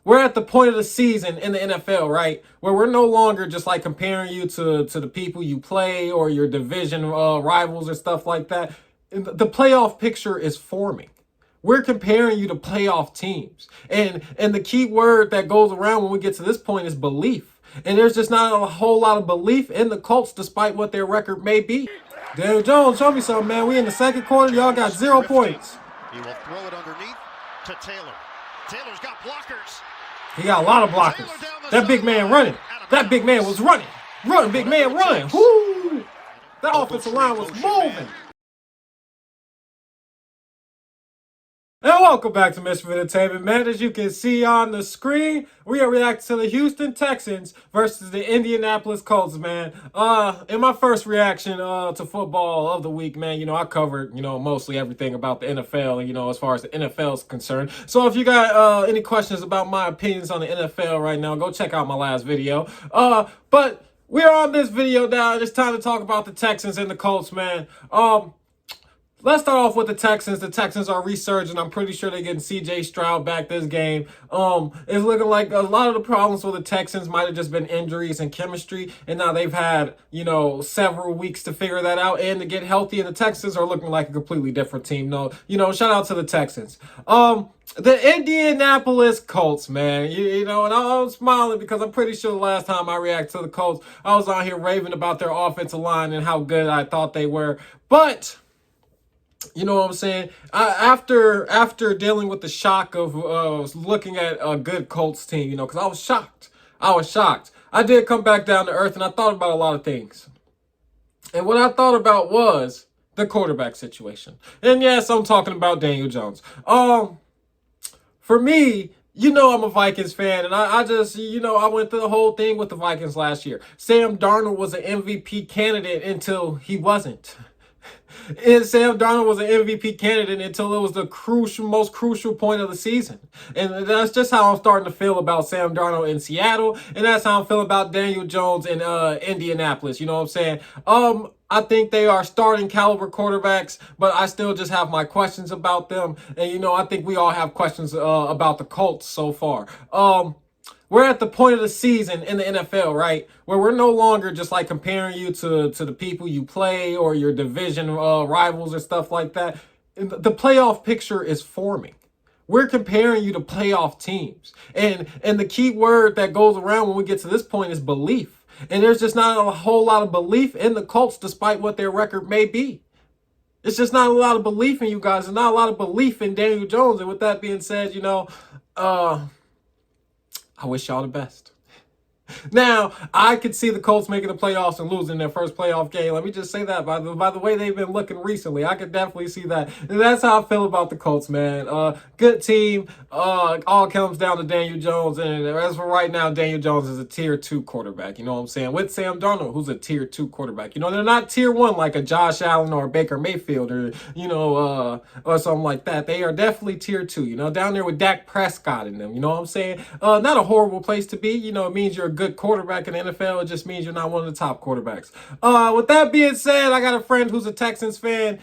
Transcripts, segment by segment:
we're at the point of the season in the NFL, right? Where we're no longer just like comparing you to the people you play or your division rivals or stuff like that. The playoff picture is forming. We're comparing you to playoff teams. And the key word that goes around when we get to this point is belief. And there's just not a whole lot of belief in the Colts despite what their record may be. Daniel Jones, show me something, man. We in the second quarter. Y'all got 0 points. He will throw it underneath to Taylor. Taylor's got blockers. He got a lot of blockers. That big man running. That big man was running. Run, big man, run. Woo! That offensive line was moving. And welcome back to Mischief Entertainment, man. As you can see on the screen, we are reacting to the Houston Texans versus the Indianapolis Colts, man. In my first reaction to football of the week, man, I covered, mostly everything about the NFL, and, as far as the NFL is concerned. So if you got any questions about my opinions on the NFL right now, go check out my last video. But we're on this video now, and it's time to talk about the Texans and the Colts, man. Let's start off with the Texans. The Texans are resurging. I'm pretty sure they're getting C.J. Stroud back this game. It's looking like a lot of the problems with the Texans might have just been injuries and chemistry, and now they've had, several weeks to figure that out and to get healthy, and the Texans are looking like a completely different team. No, shout out to the Texans. The Indianapolis Colts, man, and I'm smiling because I'm pretty sure the last time I reacted to the Colts, I was on here raving about their offensive line and how good I thought they were, but you know what I'm saying? After dealing with the shock of looking at a good Colts team, because I was shocked. I did come back down to earth, and I thought about a lot of things. And what I thought about was the quarterback situation. And yes, I'm talking about Daniel Jones. For me, I'm a Vikings fan, and I just, I went through the whole thing with the Vikings last year. Sam Darnold was an MVP candidate until he wasn't. And Sam Darnold was an MVP candidate until it was the most crucial point of the season. And that's just how I'm starting to feel about Sam Darnold in Seattle. And that's how I'm feeling about Daniel Jones in Indianapolis. You know what I'm saying? I think they are starting caliber quarterbacks, but I still just have my questions about them. And, I think we all have questions about the Colts so far. We're at the point of the season in the NFL, right? Where we're no longer just like comparing you to the people you play or your division rivals or stuff like that. The playoff picture is forming. We're comparing you to playoff teams. And the key word that goes around when we get to this point is belief. And there's just not a whole lot of belief in the Colts despite what their record may be. It's just not a lot of belief in you guys. There's not a lot of belief in Daniel Jones. And with that being said, I wish y'all the best. Now, I could see the Colts making the playoffs and losing their first playoff game. Let me just say that by the way they've been looking recently. I could definitely see that. And that's how I feel about the Colts, man. Good team. All comes down to Daniel Jones. And as for right now, Daniel Jones is a tier 2 quarterback. You know what I'm saying? With Sam Darnold, who's a tier 2 quarterback. They're not tier 1 like a Josh Allen or a Baker Mayfield or, or something like that. They are definitely tier 2, down there with Dak Prescott in them. You know what I'm saying? Not a horrible place to be. It means you're a good quarterback in the NFL. It just means you're not one of the top quarterbacks. With that being said, I got a friend who's a Texans fan.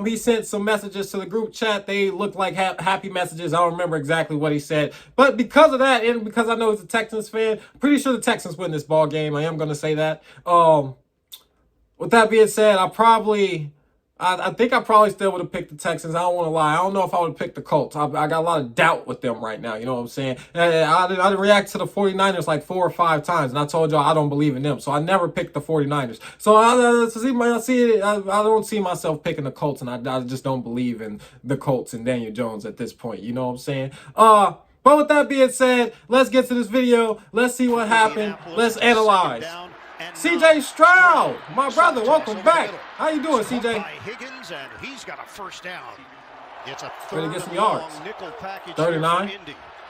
He sent some messages to the group chat. They look like happy messages. I don't remember exactly what he said, but because of that, and because I know he's a Texans fan, pretty sure the Texans win this ball game. I am going to say that. With that being said, I think I probably still would have picked the Texans. I don't want to lie. I don't know if I would have picked the Colts. I got a lot of doubt with them right now. You know what I'm saying? I react to the 49ers like 4 or 5 times, and I told y'all I don't believe in them. So I never picked the 49ers. So I don't see myself picking the Colts, and I just don't believe in the Colts and Daniel Jones at this point. You know what I'm saying? But with that being said, let's get to this video. Let's see what happened. Let's analyze. C.J. Stroud, my brother, welcome back. How you doing, C.J.? Higgins, and he's got a first down. It's a ready to get some yards. 39.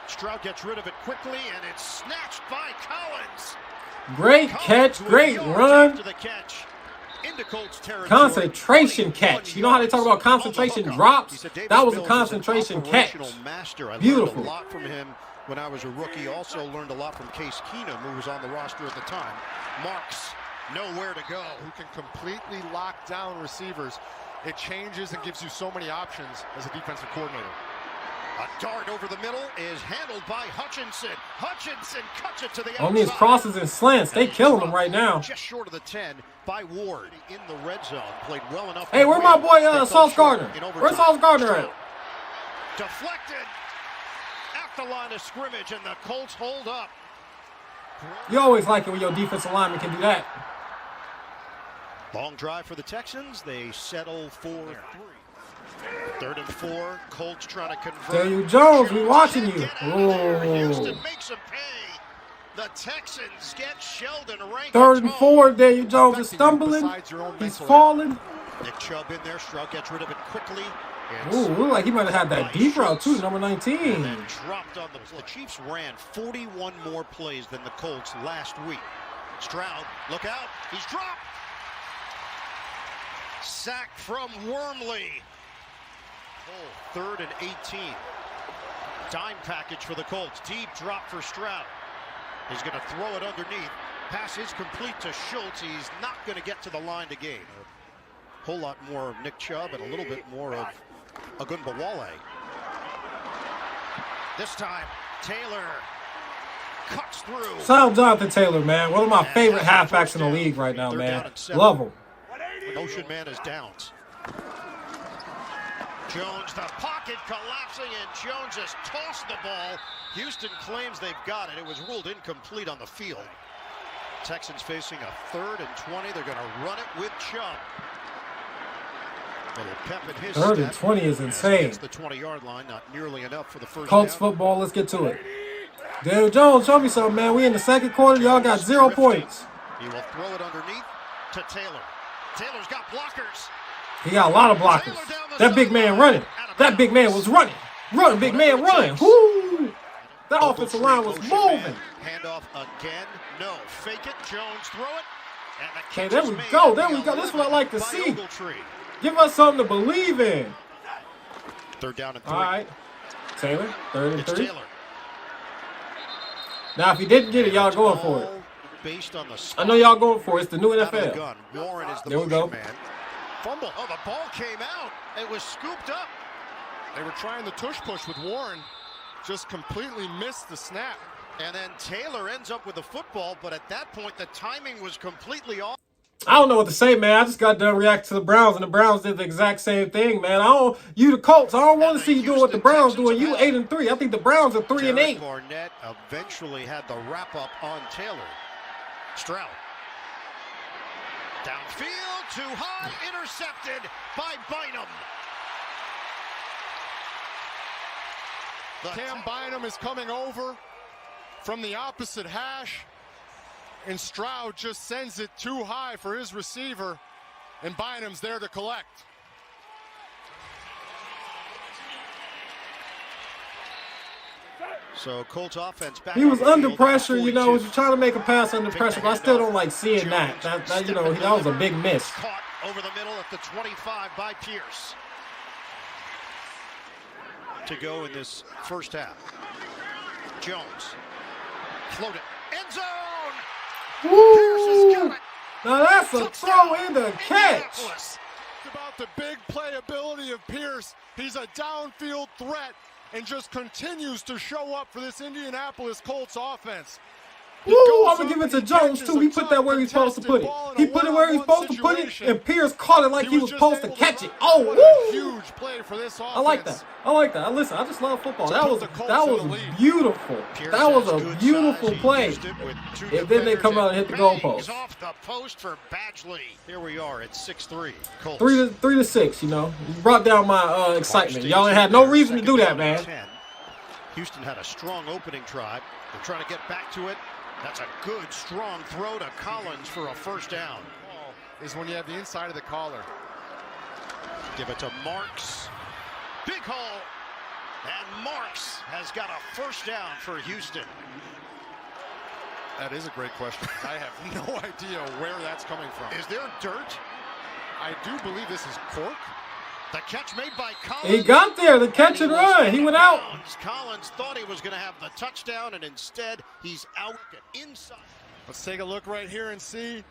Stroud gets rid of it quickly, and it's snatched by Collins. Great catch, great run. Concentration catch. You know how they talk about concentration drops? That was a concentration catch. Beautiful. A lot from him when I was a rookie. Also learned a lot from Case Keenum, who was on the roster at the time. Marks, nowhere to go. Who can completely lock down receivers. It changes and gives you so many options as a defensive coordinator. A dart over the middle is handled by Hutchinson. Hutchinson cuts it to the outside. On these crosses and slants, they killing them right now. Just short of the 10 by Ward in the red zone. Played well enough. Hey, where my boy Sauce Gardner? Where's Sauce Gardner at? Deflected at the line of scrimmage, and the Colts hold up. You always like it when your defensive lineman can do that. Long drive for the Texans. They settle for 3. 3rd and 4. Colts trying to convert. Daniel Jones, we watching you. Houston makes them pay. The Texans get Sheldon ranked. 3rd and 4. Daniel Jones is stumbling. He's falling. Nick Chubb in there. Stroud gets rid of it quickly. Ooh, look like he might have had that deep route too, number 19. And then dropped on the Chiefs ran 41 more plays than the Colts last week. Stroud, look out. He's dropped. Sack from Wormley. 3rd and 18. Dime package for the Colts. Deep drop for Stroud. He's going to throw it underneath. Pass is complete to Schultz. He's not going to get to the line to gain. A whole lot more of Nick Chubb and a little bit more of Ogunbowale. This time, Taylor cuts through. Shout out Jonathan Taylor, man. One of my favorite halfbacks in the league right now, man. Love him. Motion man is Downs. Jones, the pocket collapsing, and Jones has tossed the ball. Houston claims they've got it. It was ruled incomplete on the field. Texans facing a 3rd and 20. They're going to run it with Chubb. Little pep in his 3rd and 20 is insane. The 20-yard line, not nearly enough for the first Colts down. football, let's get to it. Daniel Jones, show me something, man. We in the 2nd quarter. Y'all got 0 points. He will throw it underneath to Taylor. Taylor's got blockers. He got a lot of blockers. That big man running. That big man was running. Run, big man, run. Woo! That offensive line was moving. Handoff again. No. Fake it. Jones throw it. Okay, there we go. There we go. This is what I like to see. Give us something to believe in. 3rd down and 3. All right. Taylor, 3rd and 3. Taylor. Now, if he didn't get it, y'all going for it. Based on the I know y'all going for it. It's the new NFL. gun. Warren is the there we go. Man. Fumble. Oh, the ball came out. It was scooped up. They were trying the tush push with Warren. Just completely missed the snap. And then Taylor ends up with the football, but at that point, the timing was completely off. I don't know what to say, man. I just got done reacting to the Browns, and the Browns did the exact same thing, man. You the Colts, I don't want to see you doing what the Browns doing. You 8 and 3. I think the Browns are 3 and 8. Barnett eventually had the wrap up on Taylor. Stroud. Downfield, too high, intercepted by Bynum. Cam Bynum is coming over from the opposite hash, and Stroud just sends it too high for his receiver, and Bynum's there to collect. So Colts offense back. He was under pressure, you know. He was trying to make a pass under pressure, but I still don't like seeing that. That you know, that was a big miss. Caught over the middle at the 25 by Pierce. To go in this first half. Jones. Float it. End zone! Woo! Pierce has got it. Now that's a throw in the catch. It's about the big playability of Pierce. He's a downfield threat and just continues to show up for this Indianapolis Colts offense. Woo, I'm going to give it to Jones, too. He put that where he's supposed to put it. He put it where he's supposed to put it, and Pierce caught it like he was supposed to catch it. Oh, woo! Huge play for this offense. I like that. I like that. Listen, I just love football. That was beautiful. That was a beautiful play. And then they come out and hit the goalpost. Off the post for Badgley. Here we are at 6-3. Colts. 3 to 6, you know. You brought down my excitement. Y'all ain't had no reason to do that, man. Houston had a strong opening drive. They're trying to get back to it. That's a good, strong throw to Collins for a first down. Is when you have the inside of the collar. Give it to Marks. Big hole. And Marks has got a first down for Houston. That is a great question. I have no idea where that's coming from. Is there dirt? I do believe this is cork. The catch made by Collins. He got there, the catch and run. He went out. Collins thought he was going to have the touchdown, and instead he's out inside. Let's take a look right here and see.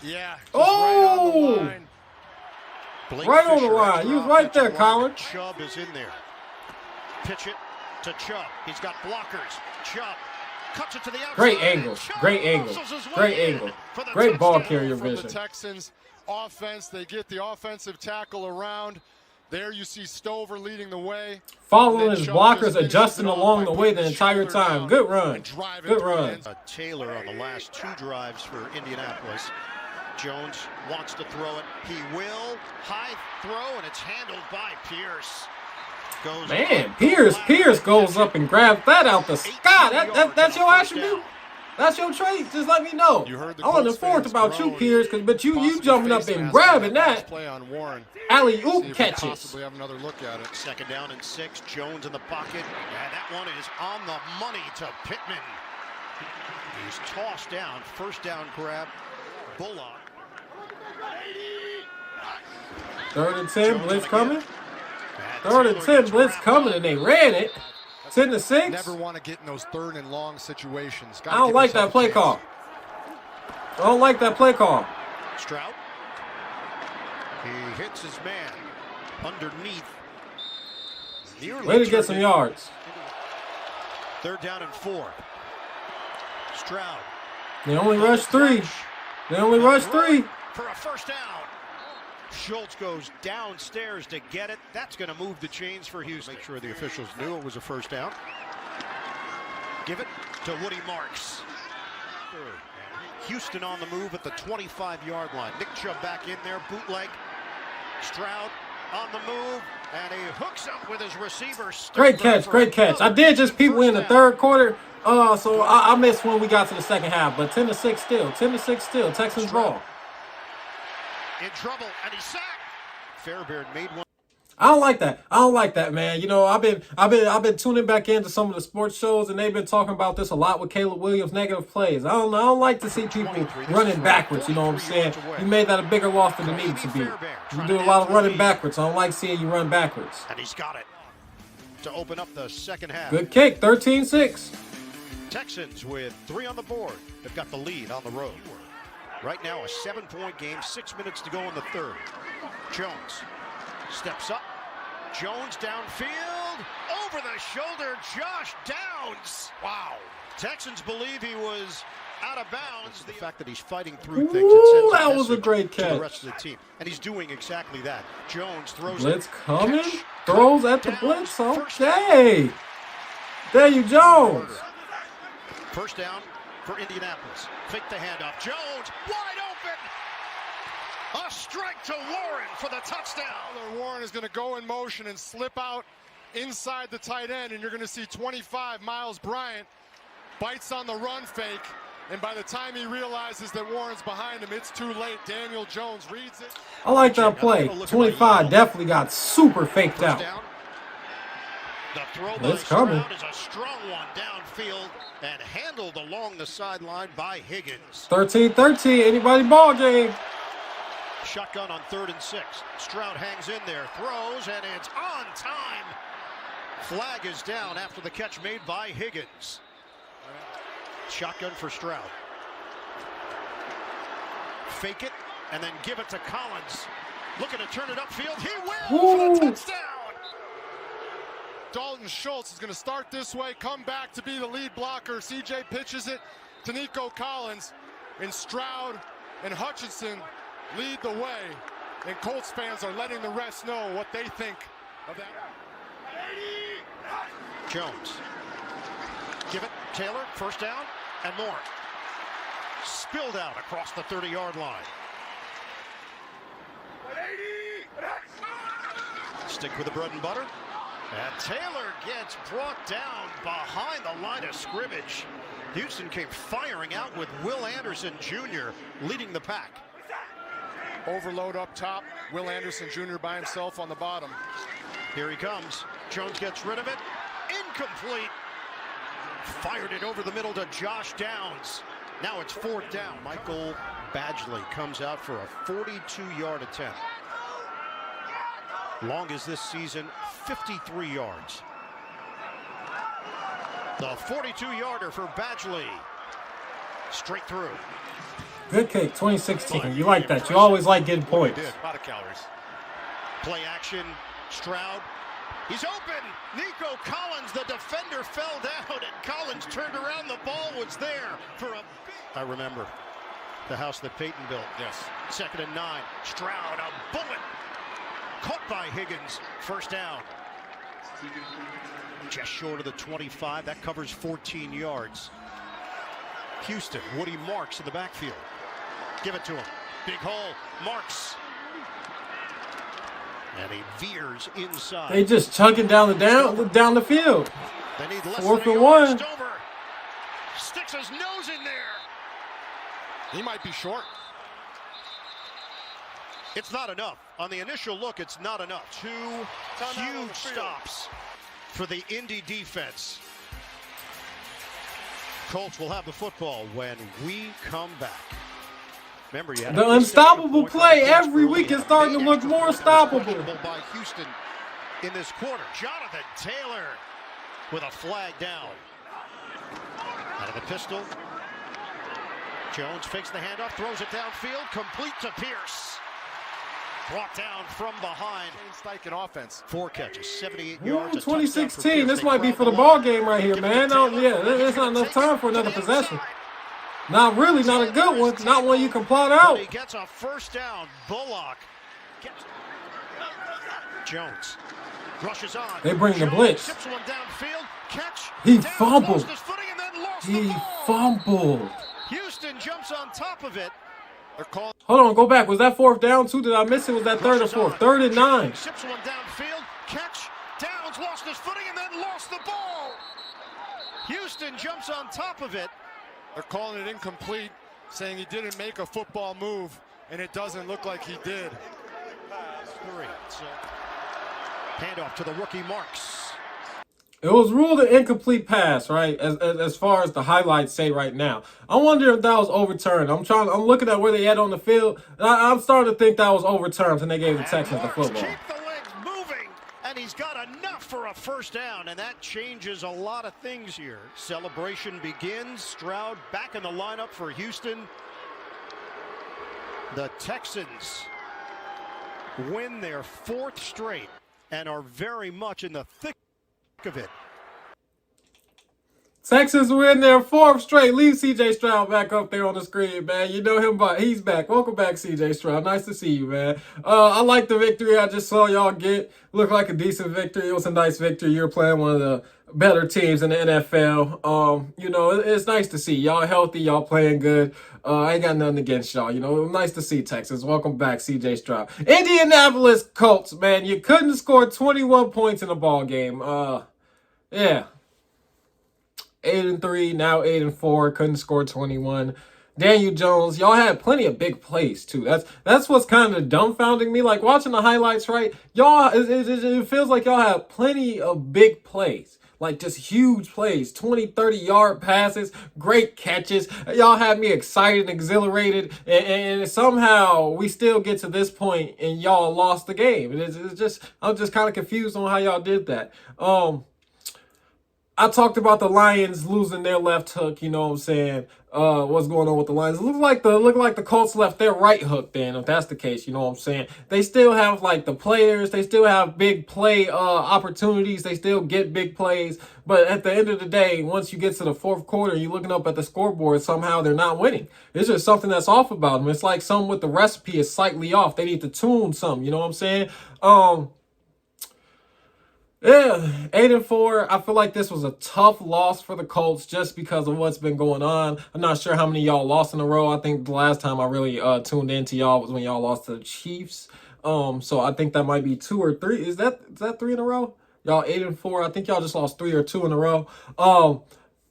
Yeah. Oh! Right on the line. Right on the line. You was right there, Colin. Chubb is in there. Pitch it to Chubb. He's got blockers. Chubb cuts it to the outside. Great angles. Great angle. Great angle. Great ball carrier From the vision. Texans offense, they get the offensive tackle around. There you see Stover leading the way. Following his blockers, adjusting along the way the entire time. Good run. Good run. Taylor on the last 2 drives for Indianapolis. Jones wants to throw it. He will. High throw, and it's handled by Pierce. Man, Pierce goes up and grabs that out the sky. That's your attribute? That's your trait? Just let me know. I wasn't informed about you, Pierce, but you jumping up and grabbing that. Alley-oop catches. Possibly have another look at it. 2nd down and 6. Jones in the pocket. And that one is on the money to Pittman. He's tossed down. 1st down grab. Bullock. 3rd and 10, blitz coming. 3rd and 10, blitz coming, and they ran it. 10 to 6. Never want to get in those 3rd and long situations. I don't like that play call. I don't like that play call. Stroud. He hits his man underneath. Way to get some yards. 3rd down and 4. Stroud. They only rushed 3. They only rushed 3. For a 1st down. Schultz goes downstairs to get it. That's going to move the chains for Houston. Make sure the officials knew it was a 1st down. Give it to Woody Marks. Houston on the move at the 25-yard line. Nick Chubb back in there, bootleg. Stroud on the move, and he hooks up with his receiver. Great catch, great catch. I did just peep in the 3rd quarter, so I missed when we got to the 2nd half, but 10 to 6 still. 10 to 6 still. Texans ball. In trouble, and he's sacked. Fairbairn made one. I don't like that. I don't like that, man. You know, I've been tuning back into some of the sports shows, and they've been talking about this a lot with Caleb Williams' negative plays. I don't like to see people running backwards. You know what I'm saying? You made that a bigger loss than it needed to be. You do a lot of running backwards. I don't like seeing you run backwards. And he's got it to open up the 2nd half. Good kick, 13-6. Texans with 3 on the board. They've got the lead on the road. Right now, a 7-point game, 6 minutes to go in the 3rd. Jones steps up. Jones downfield. Over the shoulder, Josh Downs. Wow. Texans believe he was out of bounds. The fact that he's fighting through things. Ooh, that was a great catch. To the rest of the team. And he's doing exactly that. Jones throws blitz it. coming. Catch, Throws at the blitz. Okay. There you Jones. 1st down for Indianapolis. Fake the handoff. Jones wide open. A strike to Warren for the touchdown. Warren is going to go in motion and slip out inside the tight end, and you're going to see 25 Miles Bryant bites on the run fake, and by the time he realizes that Warren's behind him, it's too late. Daniel Jones reads it. I like that play. 25 definitely got super faked out. The throw by Stroud is a strong one downfield and handled along the sideline by Higgins. 13-13, anybody ball game. Shotgun on 3rd and 6. Stroud hangs in there, throws, and it's on time. Flag is down after the catch made by Higgins. Shotgun for Stroud. Fake it, and then give it to Collins. Looking to turn it upfield. He will for the touchdown. Dalton Schultz is going to start this way, come back to be the lead blocker. CJ pitches it to Nico Collins, and Stroud and Hutchinson lead the way, and Colts fans are letting the rest know what they think of that. Jones. Give it. Taylor, 1st down, and more. Spilled out across the 30-yard line. Stick with the bread and butter. And Taylor gets brought down behind the line of scrimmage. Houston came firing out with Will Anderson Jr. leading the pack. Overload up top. Will Anderson Jr. by himself on the bottom. Here he comes. Jones gets rid of it. Incomplete. Fired it over the middle to Josh Downs. Now it's 4th down. Michael Badgley comes out for a 42-yard attempt. Longest this season, 53 yards. The 42-yarder for Badgley. Straight through. Good kick, 2016. You like that. You always like getting points. A lot of calories. Play action. Stroud He's open. Nico Collins, the defender, fell down, and Collins turned around. The ball was there for a big... I remember the house that Peyton built. Yes. 2nd and 9. Stroud, a bullet. Caught by Higgins. First down. Just short of the 25. That covers 14 yards. Houston, Woody Marks in the backfield. Give it to him. Big hole. Marks. And he veers inside. They just chugging down the field. They need less 4th than a and yard. 1. Stover sticks his nose in there. He might be short. It's not enough. On the initial look, it's not enough. 2 huge stops for the Indy defense. Colts will have the football when we come back. Remember, you had The unstoppable play every week is starting to look more stoppable. By Houston in this quarter. Jonathan Taylor with a flag down. Out of the pistol. Jones fakes the handoff, throws it downfield, complete to Pierce. Brought down from behind. Steichen offense. 4 catches, 78 Ooh, yards. 2016. This might be for the ball game right here, man. There's not enough time for another possession. Not really, not a good one. Not one you can plot out. He gets a first down. Bullock. Jones rushes on. They bring the blitz. Tips one downfield. Catch. He Down, fumbled. lost his footing and then lost the He ball. fumbled. Houston jumps on top of it. They're calling. Hold on, go back. Was that 4th down too? Did I miss it? Was that 3rd or 4th? 3rd and 9. Sips one downfield. Catch. Downs lost his footing and then lost the ball. Houston jumps on top of it. They're calling it incomplete, saying he didn't make a football move, and it doesn't look like he did. 3. So, handoff to the rookie Marks. It was ruled an incomplete pass, right? As far as the highlights say right now. I wonder if that was overturned. I'm looking at where they at on the field. I'm starting to think that was overturned, and they gave the Texans the football. Keep the legs moving, and he's got enough for a first down, and that changes a lot of things here. Celebration begins. Stroud back in the lineup for Houston. The Texans win their 4th straight and are very much in the thick of it. Texans win their 4th straight. Leave CJ Stroud back up there on the screen, man. You know him, but he's back. Welcome back, CJ Stroud. Nice to see you, man. I like the victory I just saw y'all get. Looked like a decent victory. It was a nice victory. You're playing one of the better teams in the NFL. You know, it's nice to see y'all healthy, y'all playing good. I ain't got nothing against y'all. You know, nice to see Texas. Welcome back, CJ Stroud. Indianapolis Colts, man. You couldn't score 21 points in a ball game. Yeah. 8-3, now 8-4. Couldn't score 21. Daniel Jones, y'all had plenty of big plays too. That's what's kind of dumbfounding me. Like watching the highlights, right? Y'all, it feels like y'all have plenty of big plays. Like just huge plays, 20, 30-yard passes, great catches. Y'all had me excited and exhilarated, and somehow we still get to this point and y'all lost the game. It's just, I'm just kind of confused on how y'all did that. I talked about the Lions losing their left hook, you know what I'm saying? What's going on with the Lions? It look like the Colts left their right hook then, if that's the case, you know what I'm saying? They still have like the players, they still have big play opportunities, they still get big plays, but at the end of the day, once you get to the 4th quarter, you're looking up at the scoreboard, somehow they're not winning. It's just something that's off about them. It's like something with the recipe is slightly off. They need to tune something, you know what I'm saying? Yeah, 8-4. I feel like this was a tough loss for the Colts just because of what's been going on. I'm not sure how many y'all lost in a row. I think the last time I really tuned into y'all was when y'all lost to the Chiefs. So I think that might be 2 or 3. Is that 3 in a row? Y'all 8-4. I think y'all just lost 3 or 2 in a row.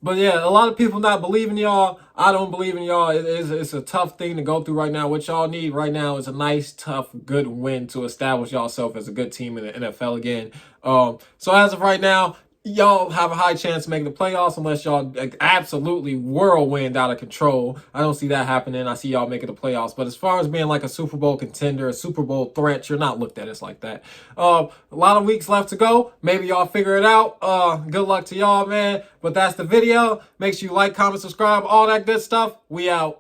But yeah, a lot of people not believing y'all. I don't believe in y'all. It's a tough thing to go through right now. What y'all need right now is a nice, tough, good win to establish yourself as a good team in the NFL again. So as of right now, y'all have a high chance of making the playoffs unless y'all absolutely whirlwind out of control. I don't see that happening. I see y'all making the playoffs. But as far as being like a Super Bowl contender, a Super Bowl threat, you're not looked at as like that. A lot of weeks left to go. Maybe y'all figure it out. Good luck to y'all, man. But that's the video. Make sure you like, comment, subscribe, all that good stuff. We out.